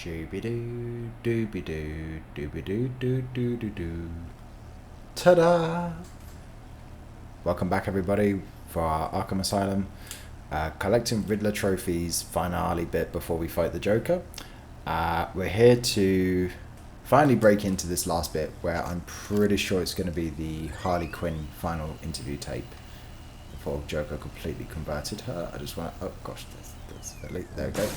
Shooby-doo, dooby-doo, dooby-doo-doo-doo-doo-doo. Ta-da! Welcome back, everybody, for our Arkham Asylum collecting Riddler trophies finale bit before we fight the Joker. We're here to finally break into this last bit where I'm pretty sure it's going to be the Harley Quinn final interview tape before Joker completely converted her. I just want to... Oh, gosh, there we go.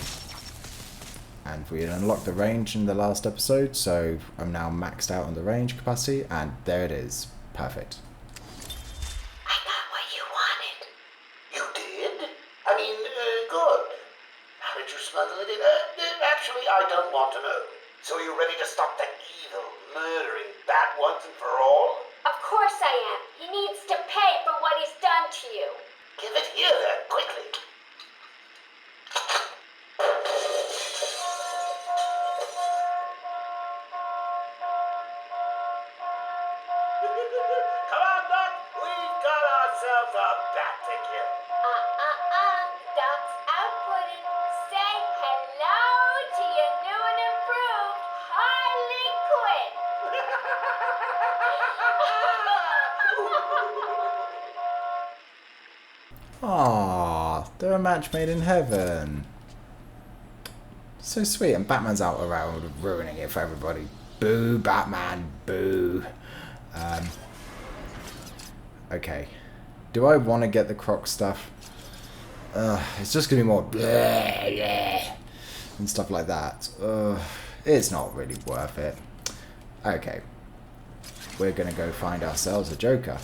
And we unlocked the range in the last episode, so I'm now maxed out on the range capacity, and there it is. Perfect. I got what you wanted. You did? I mean, good. How did you smuggle it in? Actually, I don't want to know. So are you ready to stop that evil, murdering bat once and for all? Of course I am. He needs to pay for what he's done to you. Give it here then, quickly. Come on, Doc. We've got ourselves a bat to kill. Doc's outputting. Say hello to your new and improved Harley Quinn. Aww, they're a match made in heaven. So sweet, and Batman's out around ruining it for everybody. Boo, Batman, boo. Okay. Do I want to get the Croc stuff? It's just going to be more bleh, bleh, and stuff like that. It's not really worth it. Okay. We're going to go find ourselves a Joker.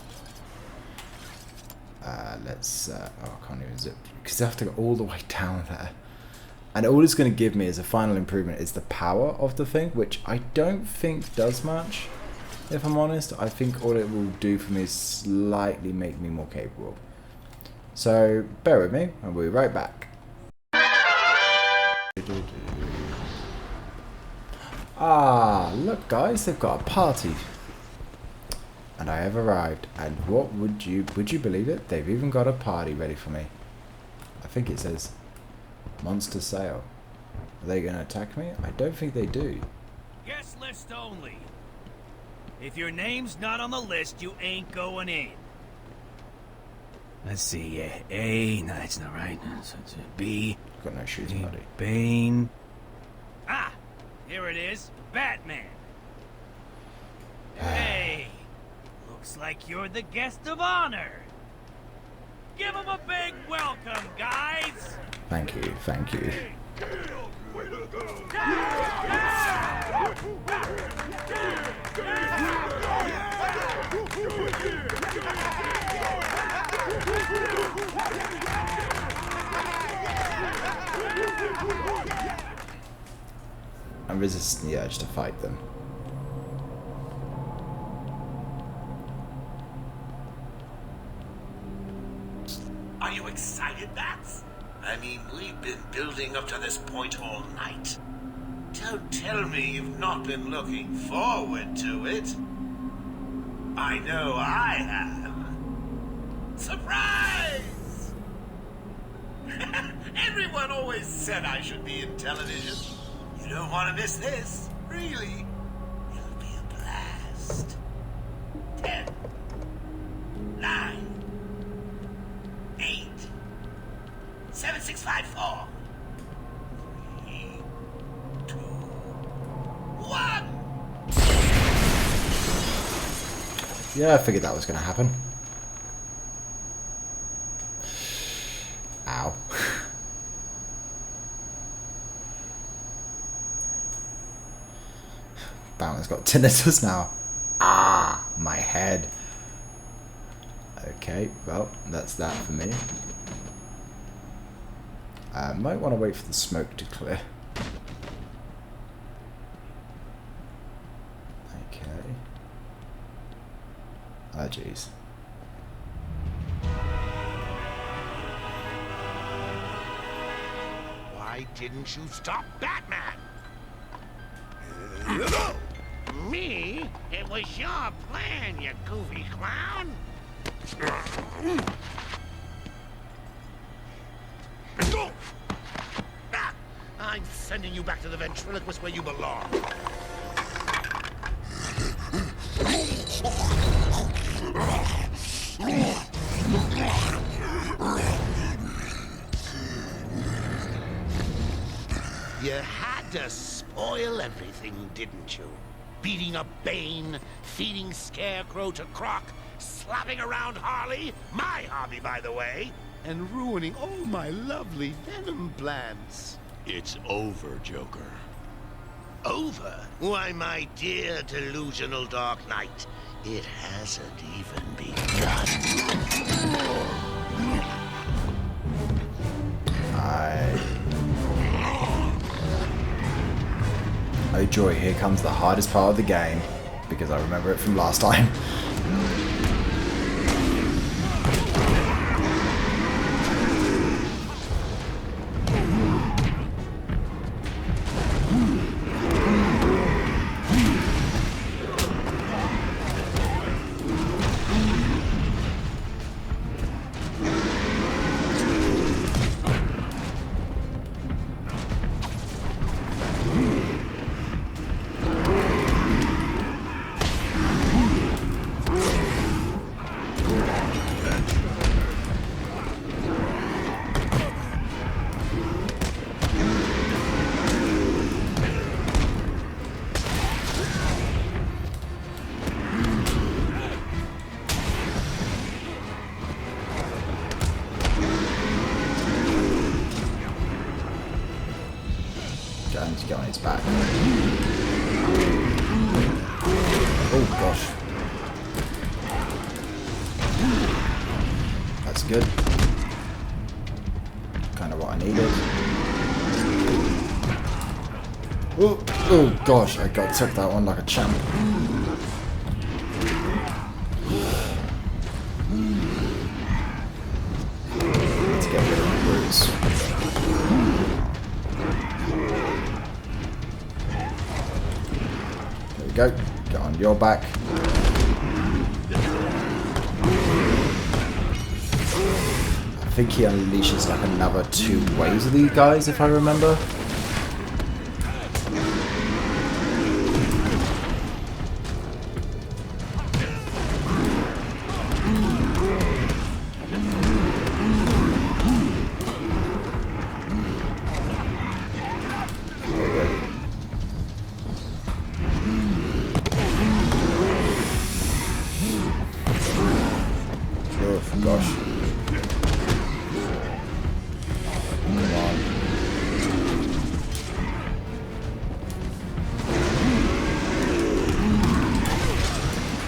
Let's... oh, I can't even zip. Because I have to go all the way down there. And all it's going to give me as a final improvement is the power of the thing, which I don't think does much. If I'm honest, I think all it will do for me is slightly make me more capable. So, bear with me, and we'll be right back. Ah, look guys, they've got a party. And I have arrived, and what would you believe it? They've even got a party ready for me. I think it says Monster Sale. Are they going to attack me? I don't think they do. Guest list only. If your name's not on the list, you ain't going in. Let's see, A, no, that's not right. So it's B. Got no shoes, buddy. Bane. Ah, here it is, Batman. Hey, looks like you're the guest of honor. Give him a big welcome, guys. Thank you, thank you. I'm resisting the urge to fight them. Are you excited, Bats? I mean, we've been building up to this point all night. Don't tell me you've not been looking forward to it. I know I have. Surprise! Everyone always said I should be in television. You don't want to miss this, really. It'll be a blast. 10, 9, 8, 7, 6, 5, 4, 3, 2, 1. Yeah, I figured that was going to happen. Ow. Batman's got tinnitus now. Ah, my head. Okay, well, that's that for me. Might want to wait for the smoke to clear. Okay. Oh, jeez. Why didn't you stop Batman? Me? It was your plan, you goofy clown. mind sending you back to the ventriloquist where you belong? You had to spoil everything, didn't you? Beating up Bane, feeding Scarecrow to Croc, slapping around Harley, my hobby by the way, and ruining all my lovely Venom plans. It's over, Joker. Over? Why, my dear delusional Dark Knight, it hasn't even begun. Oh joy, here comes the hardest part of the game, because I remember it from last time. To get on his back. Oh gosh. That's good. Kind of what I needed. Oh gosh, I took that one like a champ. Let's get rid of the bruise. Go. Get on your back. I think he unleashes like another 2 waves of these guys, if I remember. Gosh. Come on.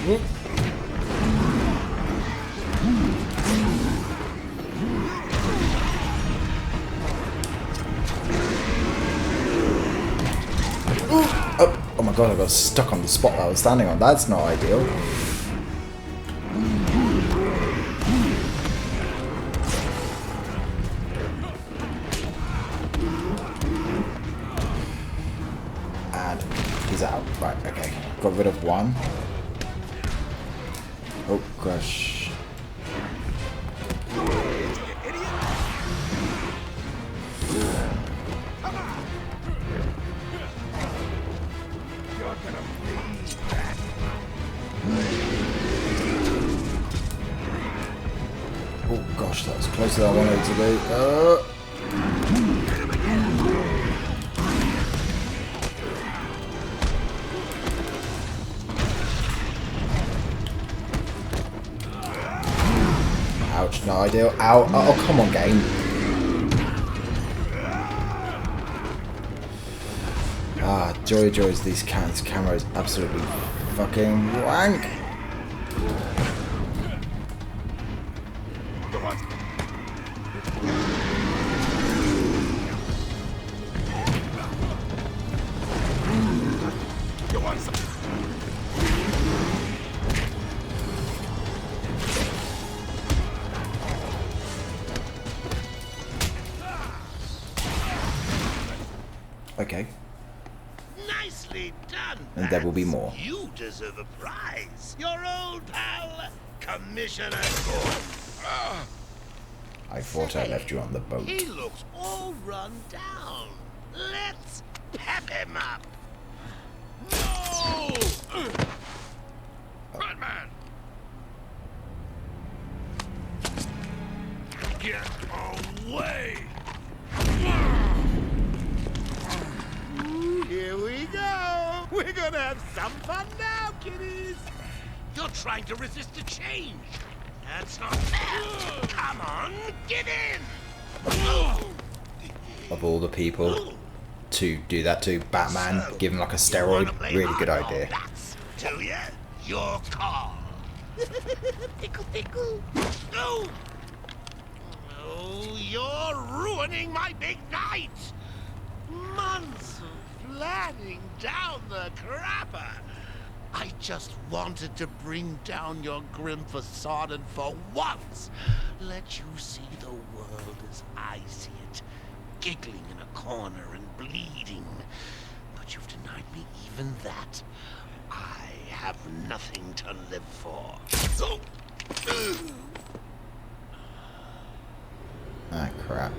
Whoop. Oh my god, I got stuck on the spot that I was standing on. That's not ideal. He's out. Right, okay. Got rid of one. Oh gosh. Oh gosh, that was closer than I wanted it to be. Ouch, no ideal. Ow. Oh, come on, game. Ah, joy of joys, these camera is absolutely fucking wank. Okay. Nicely done. And there will be more. You deserve a prize. Your old pal, Commissioner Quinn. I thought I left you on the boat. He looks all run down. Let's pep him up. No! Batman! Get away! Here we go. We're gonna have some fun now, kiddies. You're trying to resist a change. That's not fair. Come on, get in. Of all the people to do that to, Batman, give him like a steroid, really good idea. That's tell ya, your call. Pickle, pickle. No. Oh, you're ruining my big night. Months of planning down the crapper. I just wanted to bring down your grim facade and for once let you see the world as I see it. Giggling in a corner and bleeding. But you've denied me even that. I have nothing to live for. So... Ah, crap.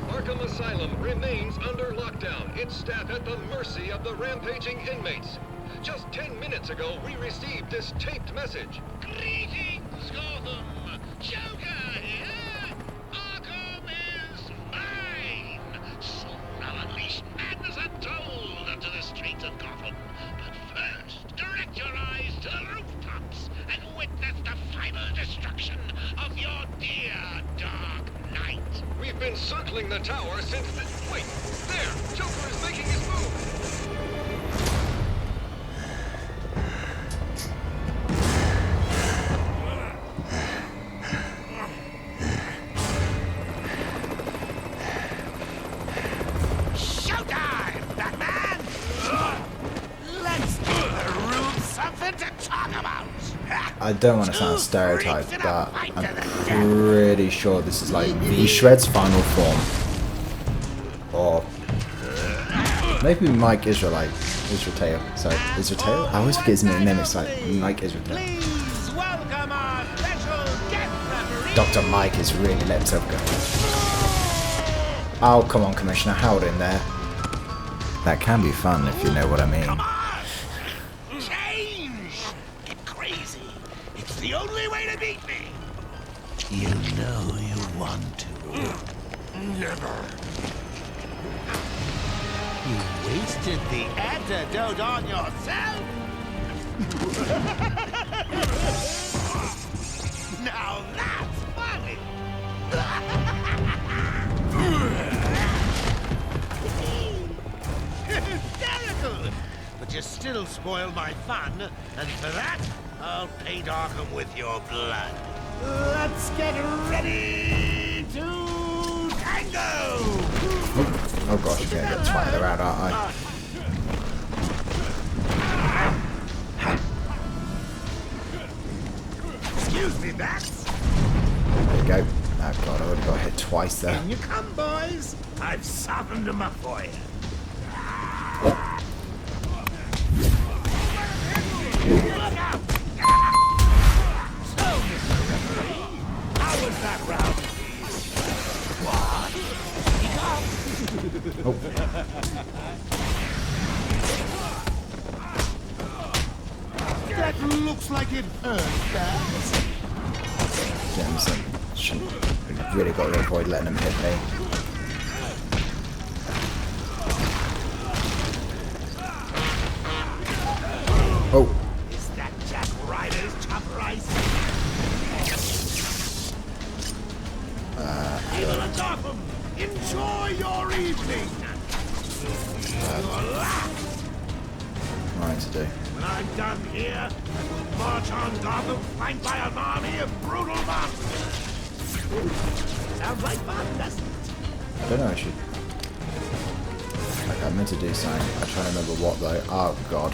Arkham Asylum remains under lockdown, its staff at the mercy of the rampaging inmates. Just 10 minutes ago, we received this taped message. Greetings, Gotham! Joker here! Arkham is mine! Soon I'll unleash madness untold onto the streets of Gotham. But first, direct your eyes to the rooftops and witness the final destruction of your dear Dark Knight. We've been circling the tower since the... Wait, there! Joker is making his move! Showtime, Batman! Let's give the room something to talk about. I don't want to sound stereotyped, but I'm pretty sure this is like V-Shred's final form. Or maybe Mike Israelite. Israel. Sorry, Israel? I always forget his name. It's like Mike Israel. Please welcome our special guest referee. Dr. Mike is really let himself go. Oh, come on, Commissioner. Howard in there. That can be fun if you know what I mean. Come on! Change! Get crazy. It's the only way to beat me. You know you want to. Never. You wasted the antidote on yourself? Now that's funny! Hysterical! But you still spoil my fun, and for that, I'll paint Arkham with your blood. Let's get ready to tango! Oh gosh, I'm gonna get twatted around, aren't I? Excuse me, Bats. There you go. Oh god, I already got hit twice there. In you come, boys. I've softened them up for you. Look out! So, Mr. Referee, how was that round, please? What? He comes. Oh. That looks like it hurt, Bats. Jameson. Really got to avoid letting him hit me. Oh. Is that Jack Ryder's top rice? People of Gotham, enjoy your evening. Your last. Right to do. When I'm done here, I will march on Gotham flanked by an army of brutal monsters. Sounds like fun, doesn't it? I don't know, I should... Like, I meant to do something. I'm trying to remember what though. Oh god.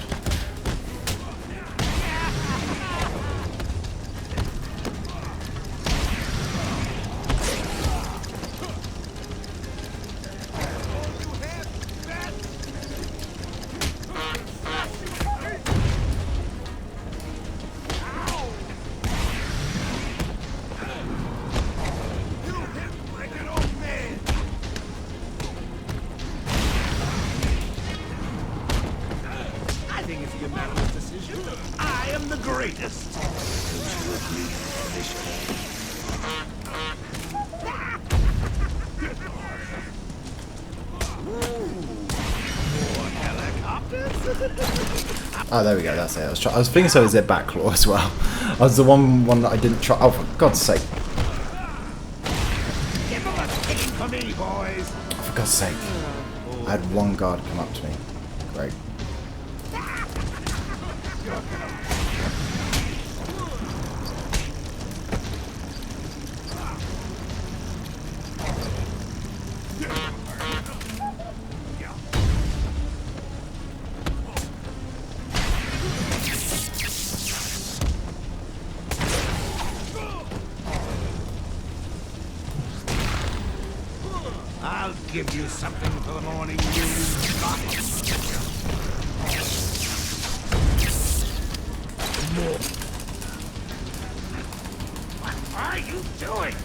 Oh, there we go. That's it. I was thinking so was it Batgirl as well. I was the one that I didn't try. Oh, for God's sake! Give them a kicking for me, boys. Oh, for God's sake! I had one guard come up to me. Great. I'll give you something for the morning news. What are you doing?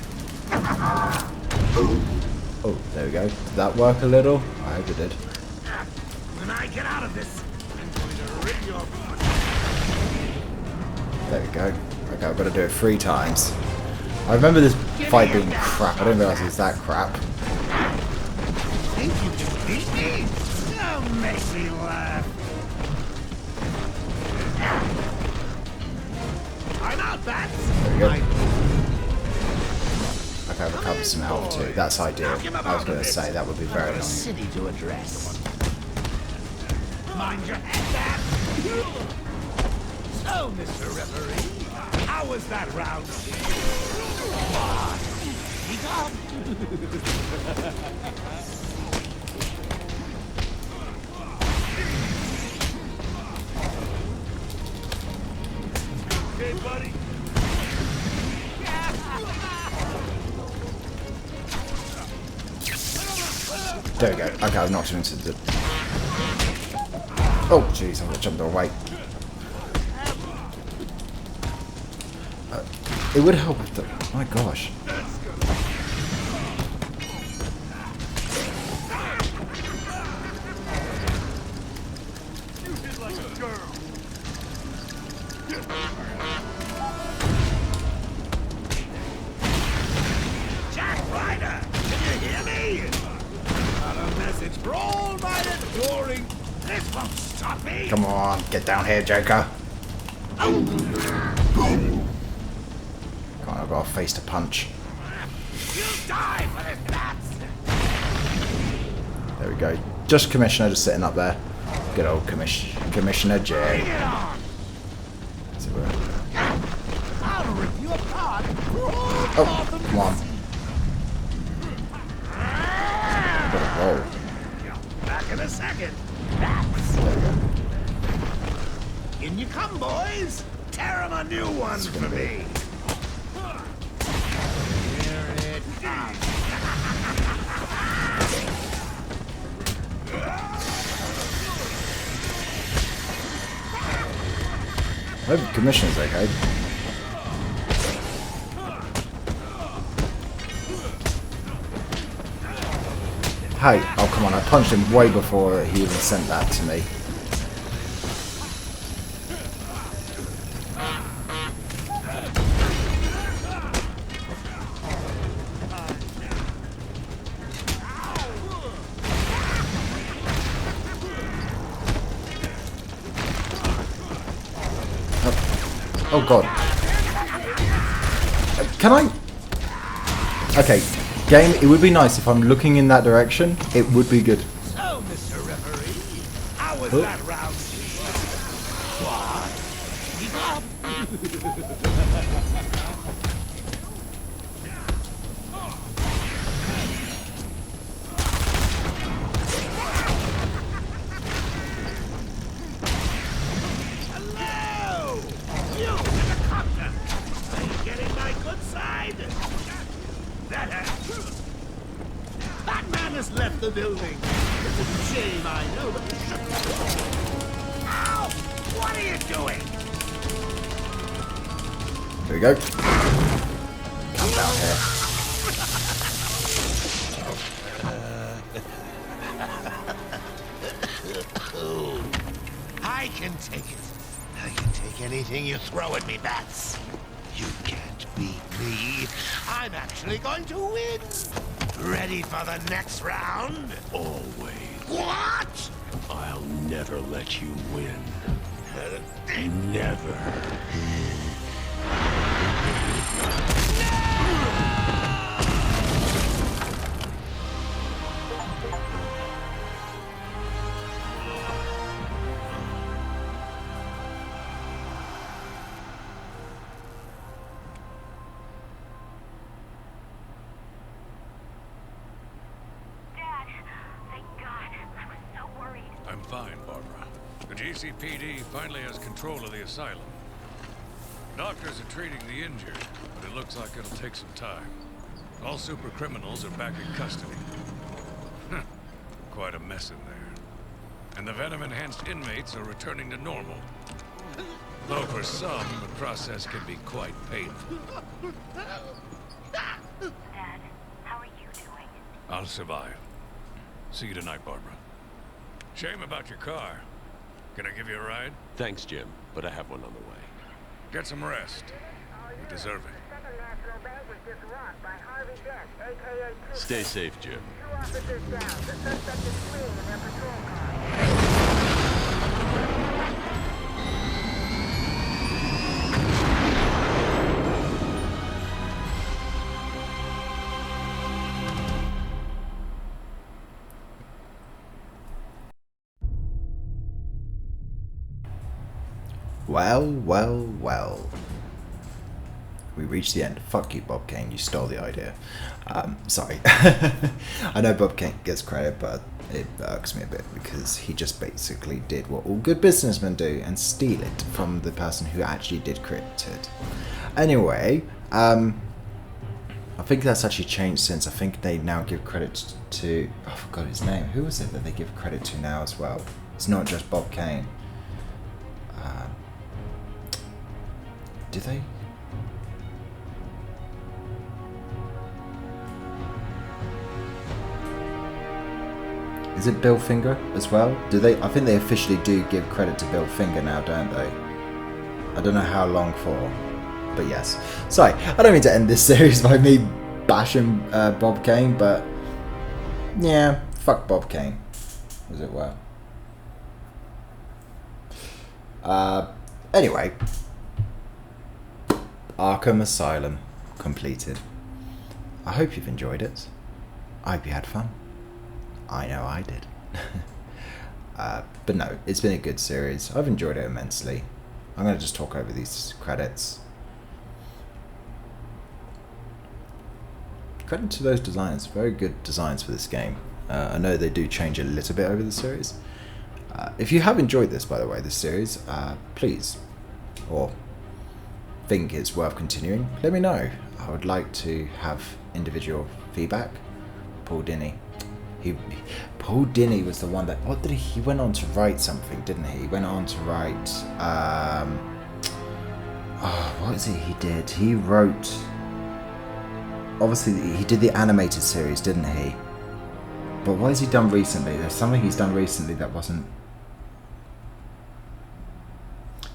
Oh, there we go. Did that work a little? I hope it did. When I get out of this, I'm going to rip your butt. There we go. Okay, I've got to do it 3 times. I remember this fight being crap. I didn't realise it was that crap. Think you can beat me? Don't make me laugh. I'm out, bats. There we go. Okay, I've recovered some health too. That's ideal. I was going to say that would be very annoying. City to address. Mind your head, bat. So, Mr. Referee, how was that round? He gone. Okay, buddy. There we go. Okay, I've knocked him into the... Oh, jeez, I'm going to jump away. It would help if the... My gosh. You hit like a girl. Jack Ryder, can you hear me? Got a message for all my adoring. This won't stop me. Come on, get down here, Joker. Come on, I've got a face to punch. You die for this, bats. There we go. Just Commissioner just sitting up there. Good old Commissioner J. Bring it on. So we're... I'll rip you apart. Oh, come on. Got a roll. Back in a second. Bats. There we go. In you come, boys. Tear 'em a new one It's for gonna be- me. Here it comes. I hope the Commissioner's okay. Hey, oh come on, I punched him way before he even sent that to me. Oh god. Can I? Okay, game, it would be nice if I'm looking in that direction. It would be good. So, Mr. Referee, how was Oh. that round? What? Keep up. Hello! You in the copter! Are you getting my good side? That Batman has left the building. It's a shame, I know, but... Ow! What are you doing? There we go. Come down here. I can take it. I can take anything you throw at me, bats. You can't beat me. I'm actually going to win. Ready for the next round? Always. What? I'll never let you win. Never. Dad, thank God. I was so worried. I'm fine, Barbara. The GCPD finally has control of the asylum. Doctors are treating the injured, but it looks like it'll take some time. All super criminals are back in custody. Quite a mess in there. And the venom-enhanced inmates are returning to normal. Though for some, the process can be quite painful. Dad, how are you doing? I'll survive. See you tonight, Barbara. Shame about your car. Can I give you a ride? Thanks, Jim, but I have one on the way. Get some rest. You deserve it. Second National Bank was just robbed by Harley, aka Stay safe, Jim. Two officers down. The suspect is fleeing in their patrol car. Well, well, well. We reached the end. Fuck you, Bob Kane. You stole the idea. Sorry. I know Bob Kane gets credit, but it irks me a bit because he just basically did what all good businessmen do and steal it from the person who actually did create it. Anyway, I think that's actually changed since. I think they now give credit to... I forgot his name. Who was it that they give credit to now as well? It's not just Bob Kane. Do they? Is it Bill Finger as well? Do they? I think they officially do give credit to Bill Finger now, don't they? I don't know how long for, but yes. Sorry, I don't mean to end this series by me bashing Bob Kane, but yeah, fuck Bob Kane, as it were. Anyway. Arkham Asylum completed. I hope you've enjoyed it. I hope you had fun. I know I did. But no, it's been a good series. I've enjoyed it immensely. I'm going to just talk over these credits. Credit to those designers. Very good designs for this game. I know they do change a little bit over the series. If you have enjoyed this, by the way, this series, please, or think it's worth continuing, let me know. I would like to have individual feedback. Paul Dini. Paul Dini was the one that... What did he went on to write something, didn't he? He went on to write... what is it he did? He wrote... Obviously, he did the animated series, didn't he? But what has he done recently? There's something he's done recently that wasn't...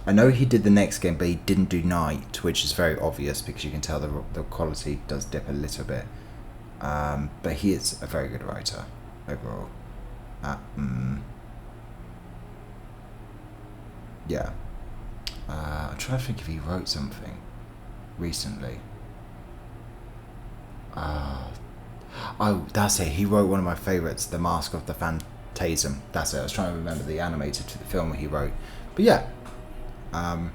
I know he did the next game, but he didn't do Night, which is very obvious because you can tell the quality does dip a little bit. But he is a very good writer overall. Yeah. I'm trying to think if he wrote something recently. Oh, that's it. He wrote one of my favourites, The Mask of the Phantasm. That's it. I was trying to remember the animated film he wrote. But yeah. I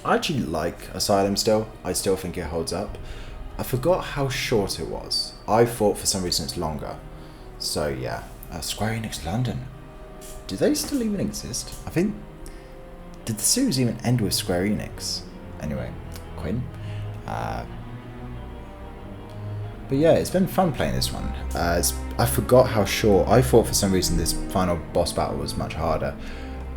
actually like Asylum still. I still think it holds up. I forgot how short it was. I thought for some reason it's longer. So yeah. Square Enix London. Do they still even exist? I think... Did the series even end with Square Enix? Anyway, Quinn. But yeah, it's been fun playing this one. I forgot how short. I thought for some reason this final boss battle was much harder.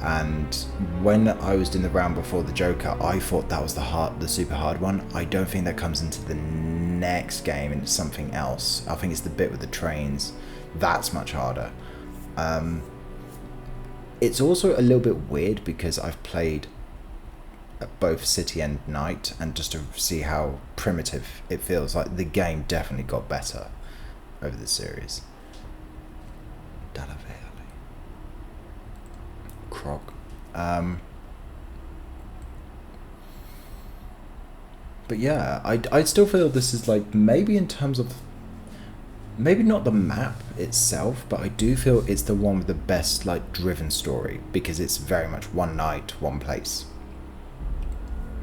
And when I was doing the round before the Joker, I thought that was the super hard one. I don't think that comes into the next game, and it's something else. I think it's the bit with the trains. That's much harder. It's also a little bit weird because I've played both City and Night, and just to see how primitive it feels. Like the game definitely got better over the series. Croc. But yeah, I still feel this is like, maybe in terms of, maybe not the map itself, but I do feel it's the one with the best like driven story, because it's very much one night, one place,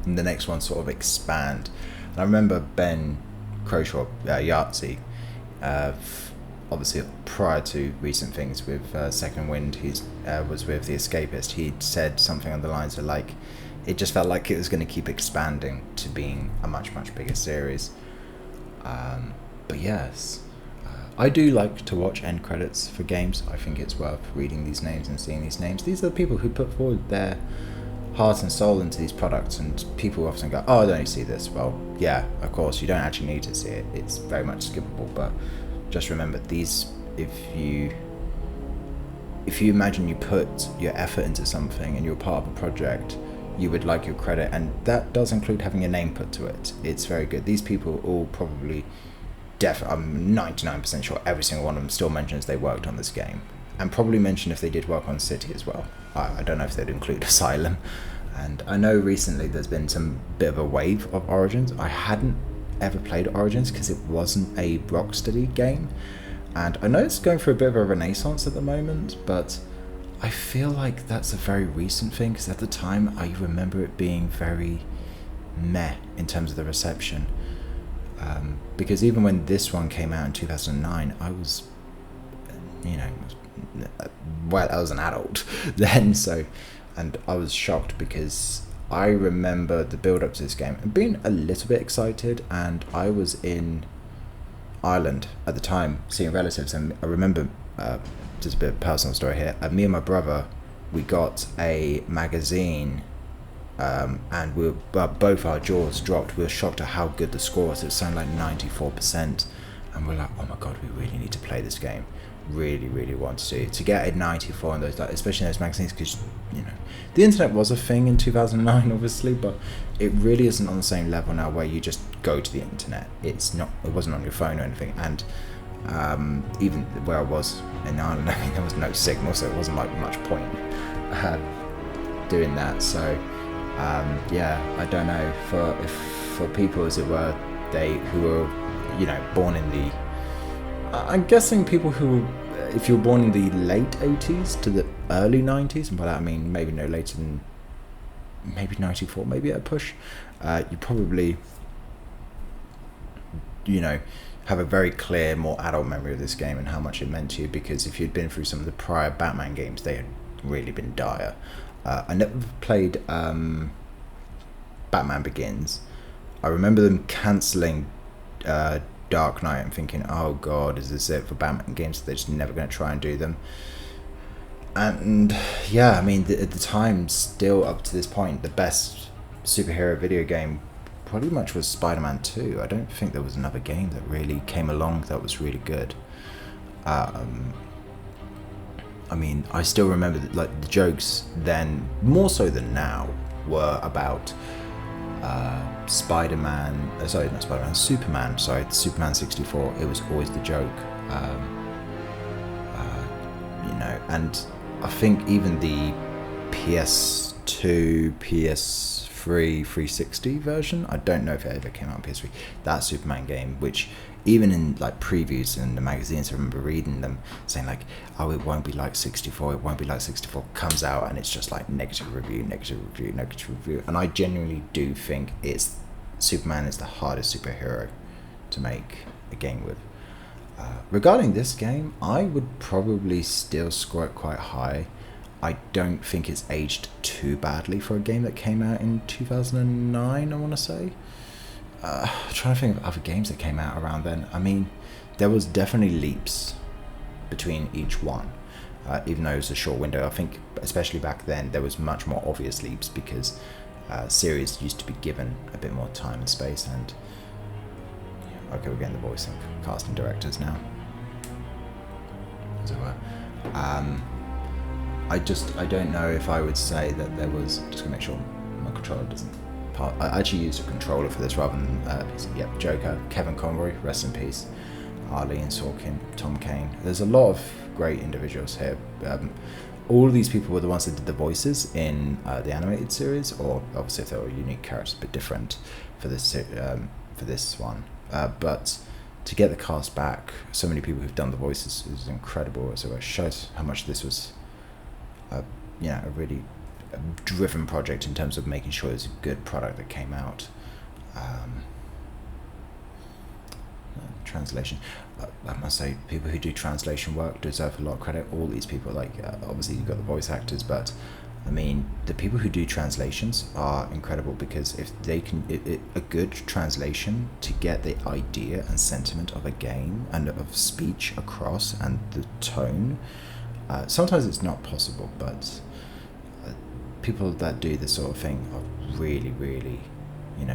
and the next one sort of expand. And I remember Ben Croshaw, Yahtzee, obviously prior to recent things with Second Wind, he's was with The Escapist. He'd said something on the lines of like, it just felt like it was going to keep expanding to being a much bigger series. But yes, I do like to watch end credits for games. I think it's worth reading these names and seeing these names. These are the people who put forward their heart and soul into these products, and people often go, oh, I don't need to see this. Well, yeah, of course, you don't actually need to see it. It's very much skippable, but just remember, these, if you imagine you put your effort into something and you're part of a project, you would like your credit, and that does include having your name put to it. It's very good. These people all probably, I'm 99% sure every single one of them still mentions they worked on this game, and probably mention if they did work on City as well. I don't know if they'd include Asylum. And I know recently there's been some bit of a wave of Origins. I hadn't ever played Origins because it wasn't a Rocksteady game, and I know it's going through a bit of a renaissance at the moment, but I feel like that's a very recent thing, because at the time I remember it being very meh in terms of the reception, because even when this one came out in 2009, I was, well, I was an adult then, so, and I was shocked because I remember the build up to this game and being a little bit excited, and I was in Ireland at the time seeing relatives, and I remember, just a bit of personal story here, me and my brother, we got a magazine, and we were, both our jaws dropped. We were shocked at how good the score was. It sounded like 94%, and we're like, oh my god, we really need to play this game. Really want to get a 94 in those, like, especially in those magazines, because the internet was a thing in 2009 obviously, but it really isn't on the same level now where you just go to the internet. It wasn't on your phone or anything, and even where I was in Ireland, I mean, there was no signal, so it wasn't like much point doing that. So yeah, I don't know, for people, as it were, who were born in the, I'm guessing people who, if you were born in the late 80s to the early 90s, and by that I mean maybe no later than maybe 94, maybe at a push, you probably have a very clear, more adult memory of this game and how much it meant to you, because if you'd been through some of the prior Batman games, they had really been dire. I never played Batman Begins. I remember them cancelling Dark Knight and thinking, oh god, is this it for Batman games? They're just never going to try and do them. And yeah, I mean, at the time, still up to this point, the best superhero video game pretty much was Spider-Man 2. I don't think there was another game that really came along that was really good. I mean, I still remember that, like, the jokes then, more so than now, were about Superman, Superman 64. It was always the joke, and I think even the PS2, PS3, 360 version, I don't know if it ever came out on PS3, that Superman game, which even in like previews in the magazines, I remember reading them saying like, oh, it won't be like 64, it won't be like 64, comes out and it's just like negative review, and I genuinely do think Superman is the hardest superhero to make a game with. Regarding this game, I would probably still score it quite high. I don't think it's aged too badly for a game that came out in 2009, I want to say. I'm trying to think of other games that came out around then. I mean, there was definitely leaps between each one, even though it was a short window. I think, especially back then, there was much more obvious leaps because series used to be given a bit more time and space. And okay, we're getting the voice of casting directors now, as it were. I don't know if I would say that there was, just gonna make sure my controller doesn't part. I actually used a controller for this rather than Joker, Kevin Conroy, rest in peace, Harley and Sorkin, Tom Kane. There's a lot of great individuals here. all of these people were the ones that did the voices in the animated series, or obviously if they were unique characters, a bit different for this one. But to get the cast back, so many people who've done the voices is incredible. So it shows how much this was, a really driven project in terms of making sure it's a good product that came out. Translation, I must say, people who do translation work deserve a lot of credit. All these people, like obviously you've got the voice actors, but I mean the people who do translations are incredible, because if they can, a good translation to get the idea and sentiment of a game and of speech across and the tone, sometimes it's not possible, but people that do this sort of thing are really, really,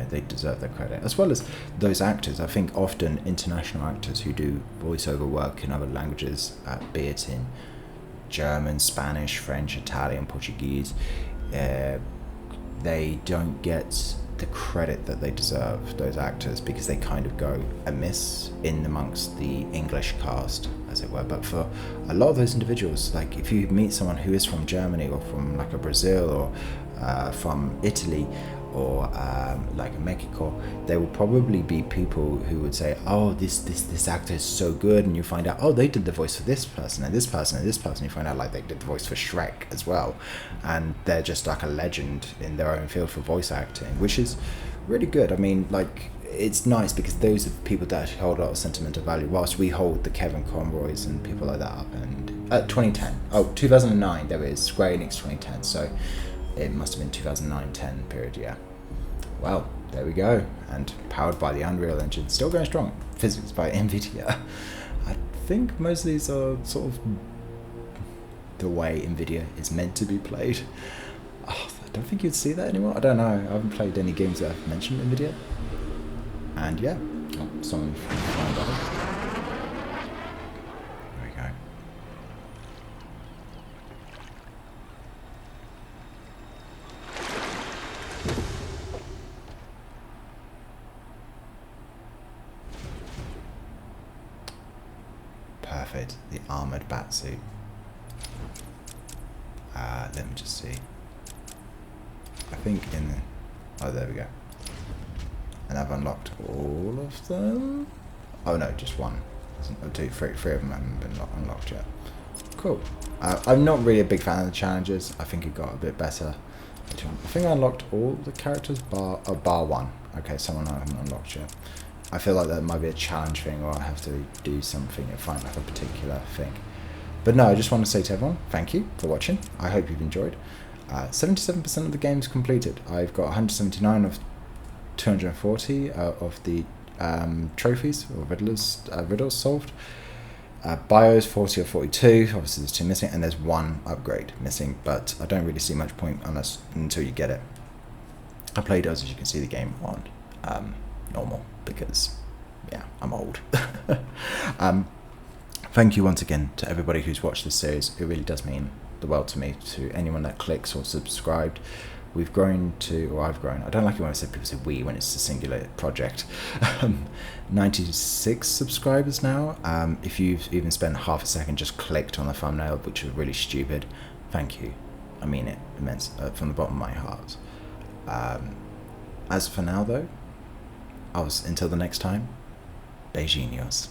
they deserve their credit, as well as those actors. I think often international actors who do voiceover work in other languages, be it in German, Spanish, French, Italian, Portuguese, they don't get the credit that they deserve, those actors, because they kind of go amiss in amongst the English cast, as it were. But for a lot of those individuals, like if you meet someone who is from Germany or from like a Brazil or from Italy, or like Mexico, there will probably be people who would say, oh, this actor is so good, and you find out, oh, they did the voice for this person and this person and this person. You find out like they did the voice for Shrek as well, and they're just like a legend in their own field for voice acting, which is really good. I mean, like, it's nice because those are the people that hold a lot of sentimental value, whilst we hold the Kevin Conroys and people like that up. And 2009, there is Square Enix 2010, so it must have been 2009-10 period, yeah. Well, there we go. And powered by the Unreal Engine, still going strong. Physics by NVIDIA. I think most of these are sort of the way NVIDIA is meant to be played. Oh, I don't think you'd see that anymore. I don't know. I haven't played any games that have mentioned NVIDIA. And yeah, someone found out. Perfect, the armored batsuit. Let me just see. I think in the... Oh, there we go. And I've unlocked all of them? Oh no, just one. Three of them haven't been unlocked yet. Cool. I'm not really a big fan of the challenges. I think it got a bit better. I think I unlocked all the characters bar one. Okay, someone I haven't unlocked yet. I feel like that might be a challenge thing, or I have to do something and find like a particular thing. But no, I just want to say to everyone, thank you for watching. I hope you've enjoyed. 77% of the game's completed. I've got 179 of 240 of the trophies or riddles solved. Bios 40 or 42. Obviously there's 2 missing, and there's 1 upgrade missing, but I don't really see much point until you get it. I played, as you can see, the game on normal, because yeah, I'm old. Thank you once again to everybody who's watched this series. It really does mean the world to me. To anyone that clicks or subscribed, we've grown to, or I've grown, I don't like it when people say we when it's a singular project. 96 subscribers now. If you've even spent half a second just clicked on the thumbnail, which was really stupid, thank you. I mean it immense, from the bottom of my heart. As for now though, until the next time, Beijinhos.